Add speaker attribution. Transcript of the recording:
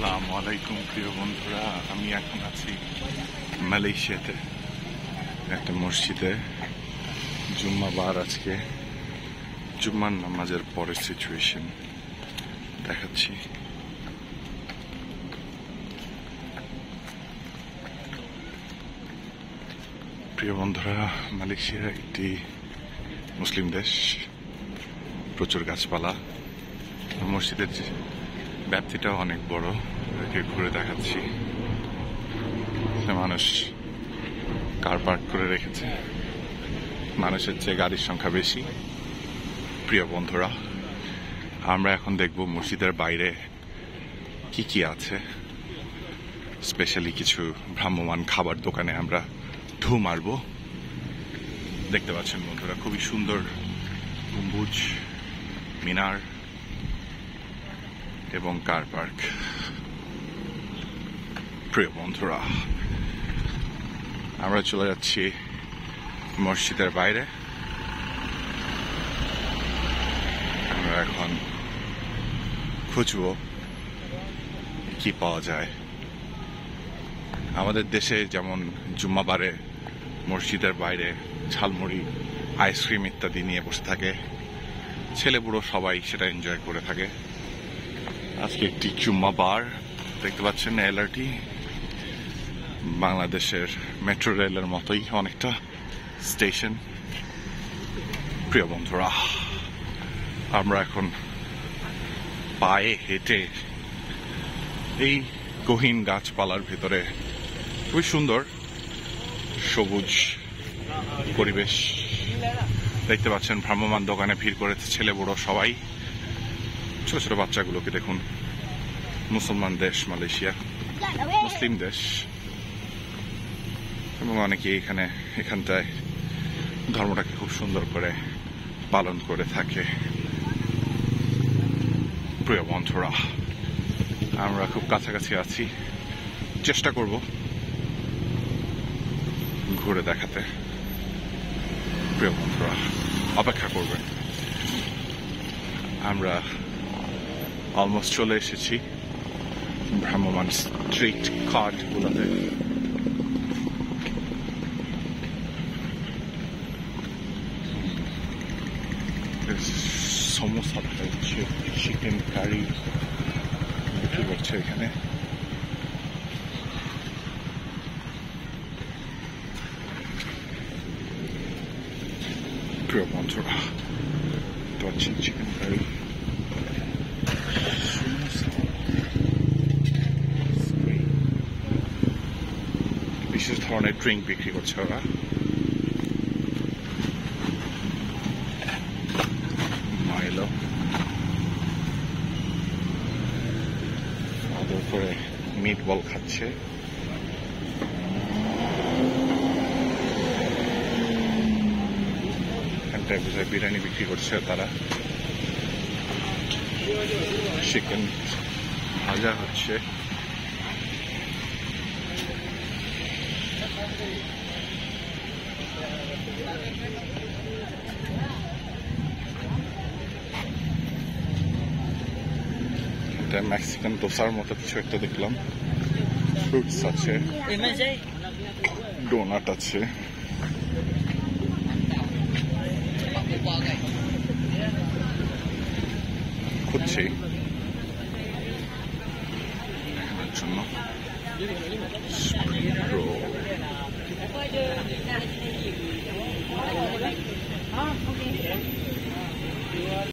Speaker 1: আসসালামু আলাইকুম প্রিয় বন্ধুরা, আমি এখন আছি মালয়েশিয়াতে একটা মসজিদে। জুম্মাবার আজকে, জুম্মার নামাজের পরের সিচুয়েশন দেখাচ্ছি। প্রিয় বন্ধুরা, মালয়েশিয়া একটি মুসলিম দেশ, প্রচুর গাছপালা। মসজিদের ব্যাপ্তিটাও অনেক বড়, একে ঘুরে দেখাচ্ছি। মানুষ কার পার্ক করে রেখেছে, মানুষের চেয়ে গাড়ির সংখ্যা বেশি। প্রিয় বন্ধুরা, আমরা এখন দেখব মসজিদের বাইরে কি কি আছে। স্পেশালি কিছু ভ্রাম্যমান খাবার দোকানে আমরা ঢু মারব। দেখতে পাচ্ছেন বন্ধুরা, খুবই সুন্দর গম্বুজ, মিনার এবং কার পার্ক। প্রিয় বন্ধুরা, আমরা চলে যাচ্ছি মসজিদের বাইরে। আমরা এখন খুঁজব কি পাওয়া যায়। আমাদের দেশে যেমন জুম্মাবারে মসজিদের বাইরে ঝালমুড়ি, আইসক্রিম ইত্যাদি নিয়ে বসে থাকে, ছেলে বুড়ো সবাই সেটা এনজয় করে থাকে। আজকে একটি জুম্মাবার, দেখতে পাচ্ছেন এলআরটি, বাংলাদেশের মেট্রো রেলের মতোই অনেকটা স্টেশন। প্রিয় বন্ধুরা, আমরা এখন পায়ে হেঁটে এই গহীন গাছপালার ভিতরে, খুবই সুন্দর সবুজ পরিবেশ। দেখতে পাচ্ছেন ভ্রাম্যমান দোকানে ভিড় করেছে ছেলে বুড়ো সবাই। ছোট ছোট বাচ্চাগুলোকে দেখুন। মুসলমান দেশ মালয়েশিয়া, মুসলিম দেশ, এবং অনেকে এখানটায় ধর্মটাকে খুব সুন্দর করে পালন করে থাকে। প্রিয় বন্ধুরা, আমরা খুব কাছাকাছি আছি, চেষ্টা করব ঘুরে দেখাতে। প্রিয় বন্ধুরা, অপেক্ষা করবেন। আমরা অলমোস্ট চলে এসেছি ভ্রাম্যমান স্ট্রিট কার্টগুলোতে। সমোসা হচ্ছে, চিকেন কারি বিক্রি করছে এখানে। প্রিয় বন্ধুরা, পাচ্ছেন চিকেন কারি, বিশেষ ধরনের ড্রিঙ্ক বিক্রি করছে ওরা। মাইলো আদর করে মিট বল খাচ্ছে। এখানটায় বোঝায় বিরিয়ানি বিক্রি করছে তারা। চিকেন ভাজা হচ্ছে। এটা মেক্সিকান দোসার মতো কিছু একটা দেখলাম। ফ্রুটস আছে, ডোনাট আছে। খুঁজছি দেখানোর জন্য।